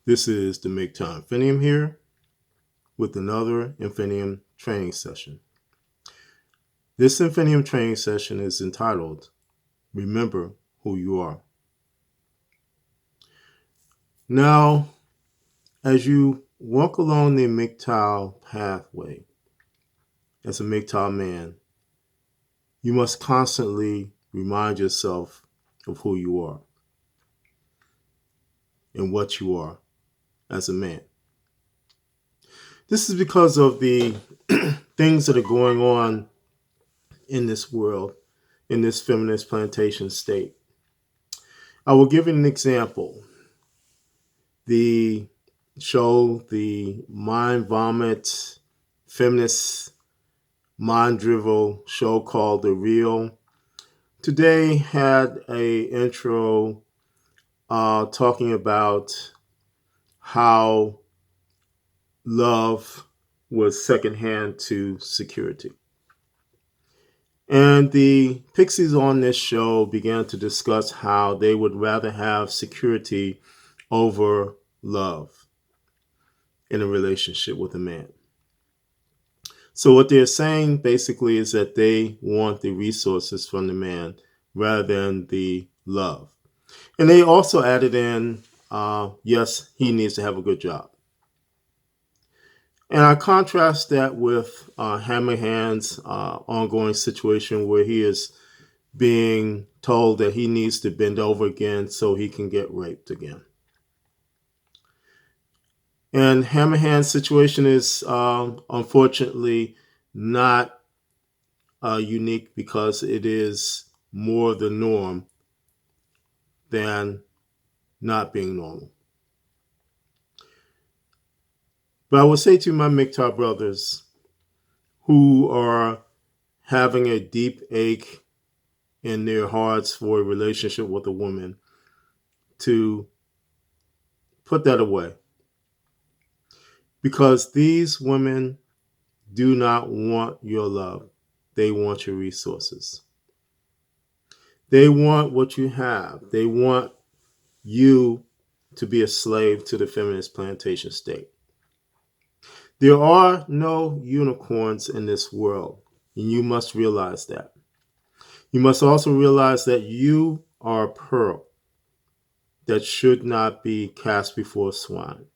This is the MGTOW Infinium here with another Infinium training session. This Infinium training session is entitled, Remember Who You Are. Now, as you walk along the MGTOW pathway as a MGTOW man, you must constantly remind yourself of who you are and what you are as a man. This is because of the things that are going on in this world, in this feminist plantation state. I will give you an example. The show, the mind vomit, feminist mind drivel show called The Real, today had a intro talking about how love was secondhand to security. And the Pixies on this show began to discuss how they would rather have security over love in a relationship with a man. So what they're saying basically is that they want the resources from the man rather than the love. And they also added in, yes, he needs to have a good job. And I contrast that with Hammerhand's ongoing situation where he is being told that he needs to bend over again so he can get raped again. And Hammerhand's situation is unfortunately not unique because it is more the norm than not being normal. But I would say to my MGTOW brothers who are having a deep ache in their hearts for a relationship with a woman to put that away. Because these women do not want your love. They want your resources. They want what you have. They want you to be a slave to the feminist plantation state. There are no unicorns in this world, and you must realize that. You must also realize that you are a pearl that should not be cast before swine.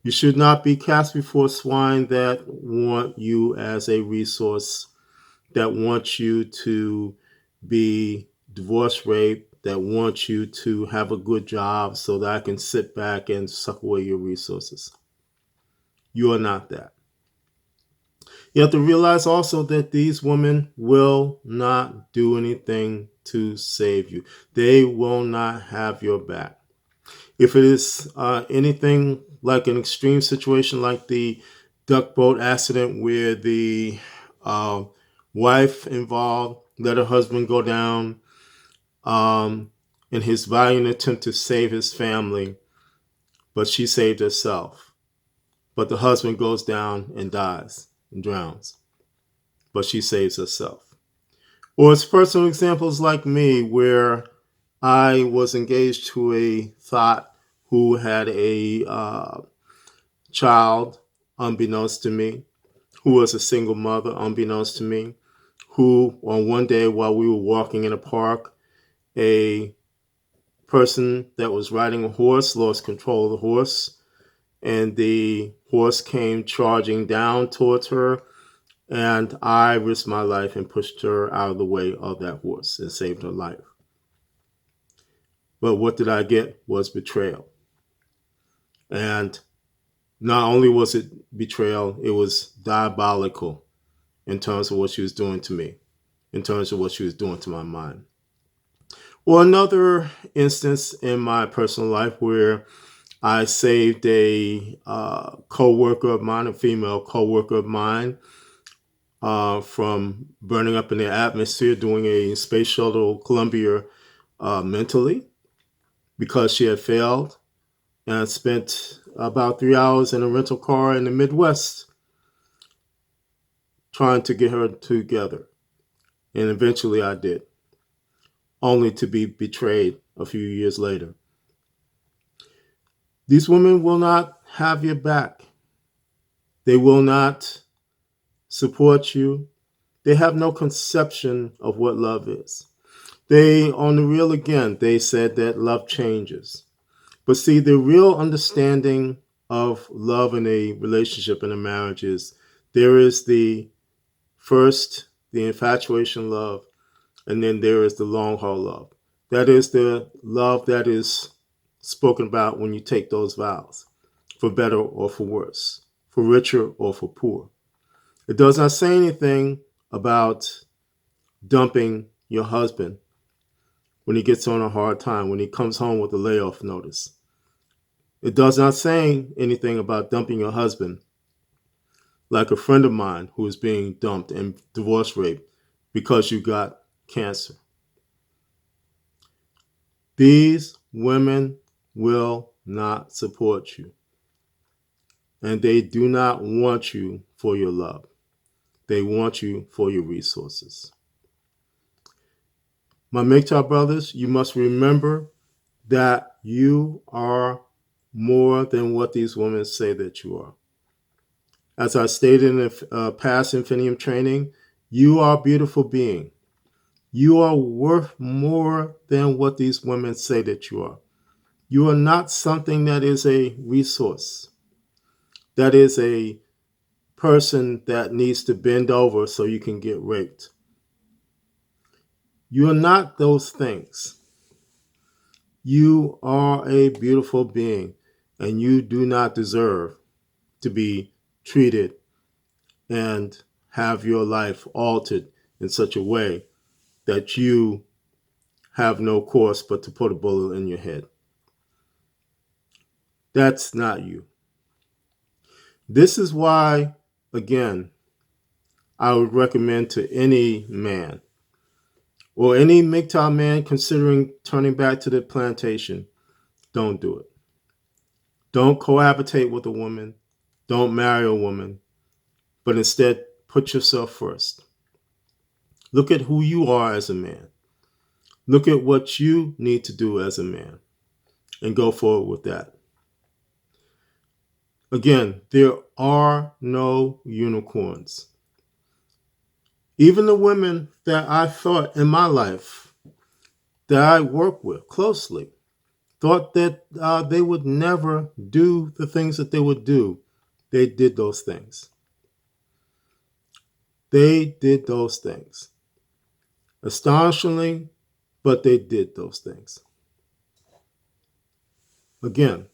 You should not be cast before swine that want you as a resource, that want you to be divorce raped, that want you to have a good job so that I can sit back and suck away your resources. You are not that. You have to realize also that these women will not do anything to save you. They will not have your back. If it is anything like an extreme situation like the duck boat accident where the wife involved let her husband go down in his valiant attempt to save his family, but she saved herself. But the husband goes down and dies and drowns, but she saves herself. Or it's personal examples like me where I was engaged to a thought who had a child unbeknownst to me, who was a single mother unbeknownst to me, who on one day while we were walking in a park, a person that was riding a horse lost control of the horse, and the horse came charging down towards her, and I risked my life and pushed her out of the way of that horse and saved her life. But what did I get was betrayal. And not only was it betrayal, it was diabolical in terms of what she was doing to me, in terms of what she was doing to my mind. Or another instance in my personal life where I saved a co-worker of mine, a female co-worker of mine, from burning up in the atmosphere doing a space shuttle Columbia mentally because she had failed. And I spent about 3 hours in a rental car in the Midwest trying to get her together. And eventually I did, only to be betrayed a few years later. These women will not have your back. They will not support you. They have no conception of what love is. They, on the real again, they said that love changes. But see, the real understanding of love in a relationship, in a marriage, is there is the first, the infatuation love, and then there is the long haul love. That is the love that is spoken about when you take those vows, for better or for worse, for richer or for poor. It does not say anything about dumping your husband when he gets on a hard time, when he comes home with a layoff notice. It does not say anything about dumping your husband, like a friend of mine who is being dumped and divorce raped because you got cancer. These women will not support you, and they do not want you for your love. They want you for your resources. My MGTOW brothers, you must remember that you are more than what these women say that you are. As I stated in the past Infinium Training, you are a beautiful being. You are worth more than what these women say that you are. You are not something that is a resource, that is a person that needs to bend over so you can get raped. You are not those things. You are a beautiful being, and you do not deserve to be treated and have your life altered in such a way that you have no course but to put a bullet in your head. That's not you. This is why, again, I would recommend to any man or any MGTOW man considering turning back to the plantation, don't do it. Don't cohabitate with a woman. Don't marry a woman, but instead put yourself first. Look at who you are as a man. Look at what you need to do as a man and go forward with that. Again, there are no unicorns. Even the women that I thought in my life that I work with closely thought that they would never do the things that they would do. They did those things. They did those things. Astonishingly, but they did those things. Again,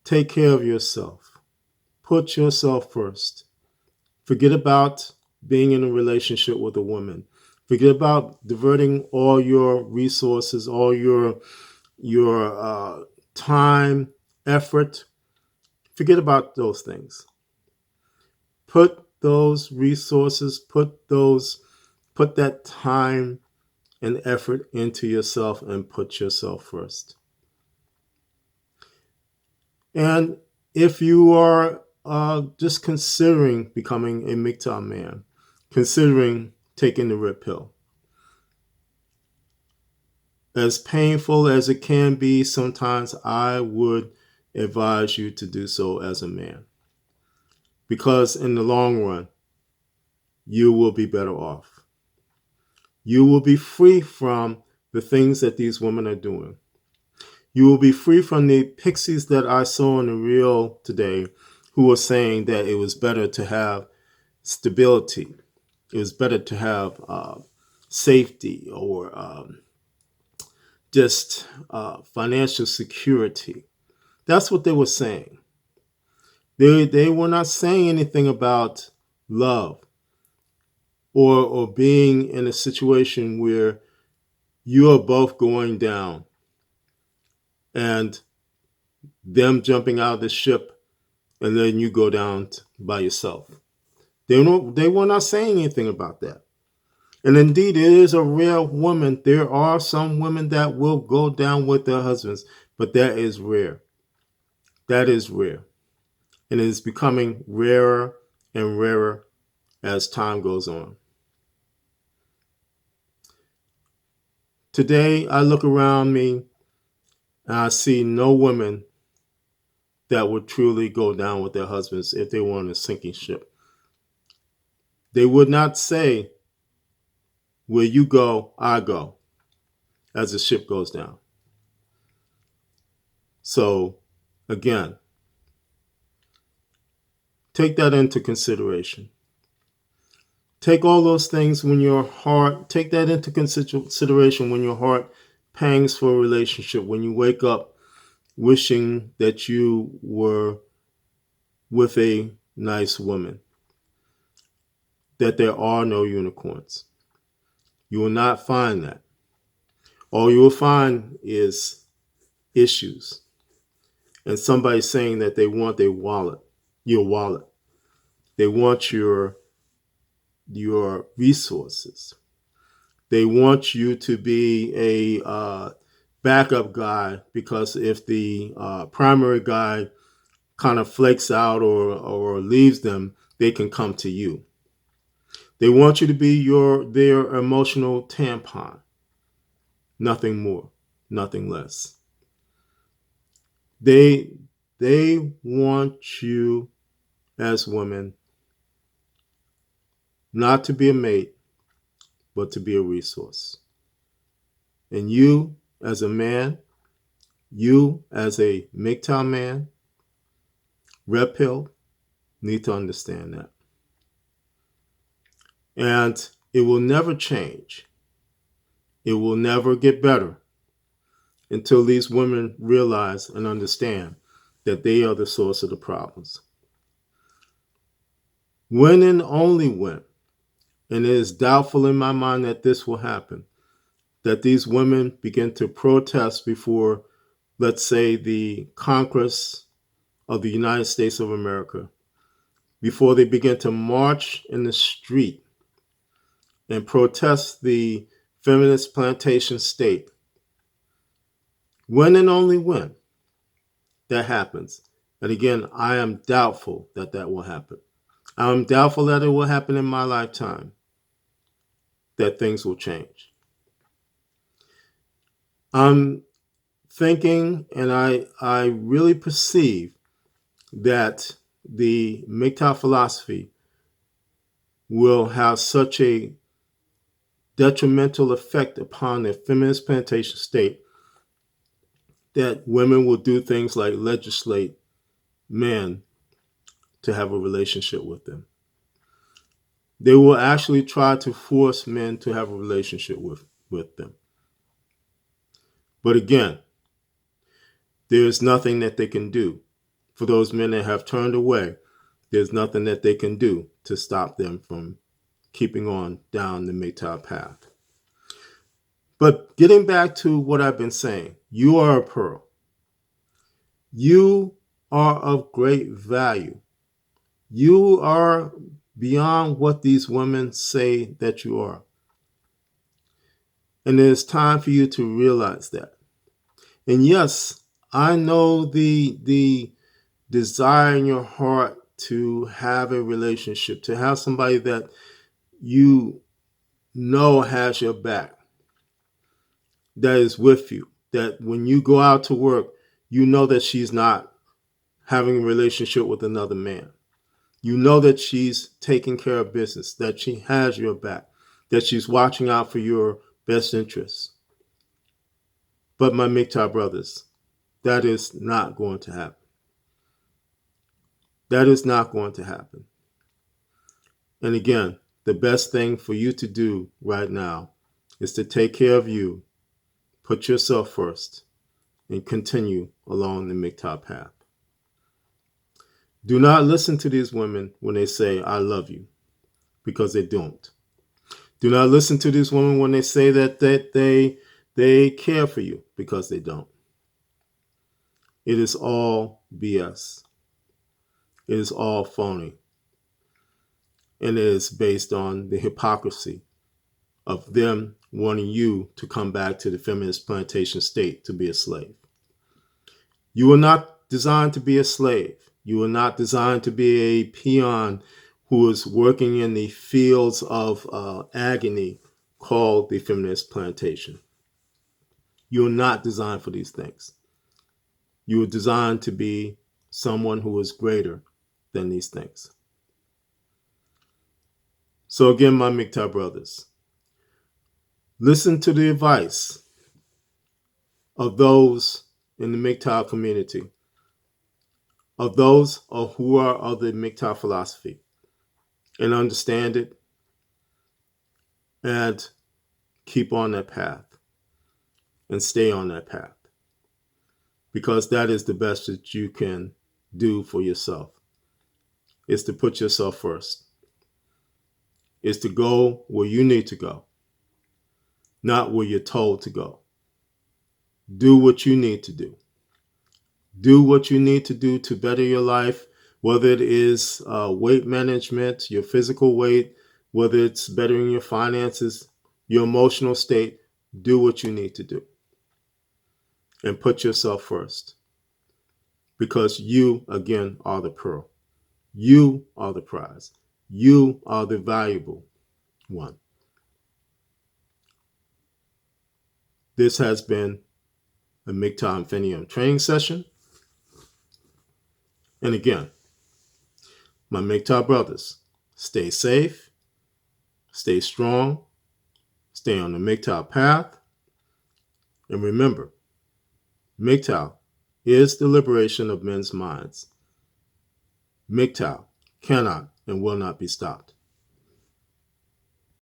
take care of yourself. Put yourself first. Forget about being in a relationship with a woman. Forget about diverting all your resources, all your time, effort. Forget about those things. Put those resources, put that time and effort into yourself and put yourself first. And if you are just considering becoming a MGTOW man, considering taking the red pill, as painful as it can be, sometimes I would advise you to do so as a man. Because in the long run, you will be better off. You will be free from the things that these women are doing. You will be free from the pixies that I saw in the reel today who were saying that it was better to have stability. It was better to have safety or just financial security. That's what they were saying. They were not saying anything about love or being in a situation where you are both going down and them jumping out of the ship and then you go down by yourself. They were not saying anything about that. And indeed, it is a rare woman. There are some women that will go down with their husbands, but that is rare. That is rare. And it is becoming rarer and rarer as time goes on. Today, I look around me And I see no women that would truly go down with their husbands if they were on a sinking ship. They would not say, where you go, I go, as the ship goes down. So, again, take that into consideration. Take all those things when your heart, take that into consideration when your heart pangs for a relationship, when you wake up wishing that you were with a nice woman, that there are no unicorns. You will not find that. All you will find is issues and somebody saying that they want your wallet. They want your resources. They want you to be a backup guy, because if the primary guy kind of flakes out or leaves them, they can come to you. They want you to be their emotional tampon. Nothing more, nothing less. They want you as women not to be a mate, but to be a resource. And you as a man, you as a MGTOW man, red pill, need to understand that. And it will never change. It will never get better until these women realize and understand that they are the source of the problems. When and only when, and it is doubtful in my mind that this will happen, that these women begin to protest before, let's say, the Congress of the United States of America, before they begin to march in the street and protest the feminist plantation state, when and only when that happens. And again, I am doubtful that that will happen. I'm doubtful that it will happen in my lifetime, that things will change. I'm thinking, and I really perceive that the MGTOW philosophy will have such a detrimental effect upon the feminist plantation state that women will do things like legislate men to have a relationship with them. They will actually try to force men to have a relationship with them. But again, there's nothing that they can do. For those men that have turned away, there's nothing that they can do to stop them from keeping on down the MGTOW path. But getting back to what I've been saying, you are a pearl. You are of great value. You are beyond what these women say that you are. And it is time for you to realize that. And yes, I know the desire in your heart to have a relationship, to have somebody that you know has your back, that is with you, that when you go out to work, you know that she's not having a relationship with another man. You know that she's taking care of business, that she has your back, that she's watching out for your best interests. But my MGTOW brothers, that is not going to happen. That is not going to happen. And again, the best thing for you to do right now is to take care of you, put yourself first, and continue along the MGTOW path. Do not listen to these women when they say, I love you, because they don't. Do not listen to these women when they say that they care for you, because they don't. It is all BS. It is all phony. And it is based on the hypocrisy of them wanting you to come back to the feminist plantation state to be a slave. You were not designed to be a slave. You were not designed to be a peon who is working in the fields of agony called the feminist plantation. You're not designed for these things. You were designed to be someone who is greater than these things. So again, my MGTOW brothers, listen to the advice of those in the MGTOW community, of those who are of the MGTOW philosophy, and understand it and keep on that path and stay on that path, because that is the best that you can do for yourself, is to put yourself first, is to go where you need to go, not where you're told to go. Do what you need to do. Do what you need to do to better your life, whether it is weight management, your physical weight, whether it's bettering your finances, your emotional state. Do what you need to do and put yourself first, because you, again, are the pearl. You are the prize. You are the valuable one. This has been a MGTOW Infinium training session. And again, my MGTOW brothers, stay safe, stay strong, stay on the MGTOW path. And remember, MGTOW is the liberation of men's minds. MGTOW cannot and will not be stopped.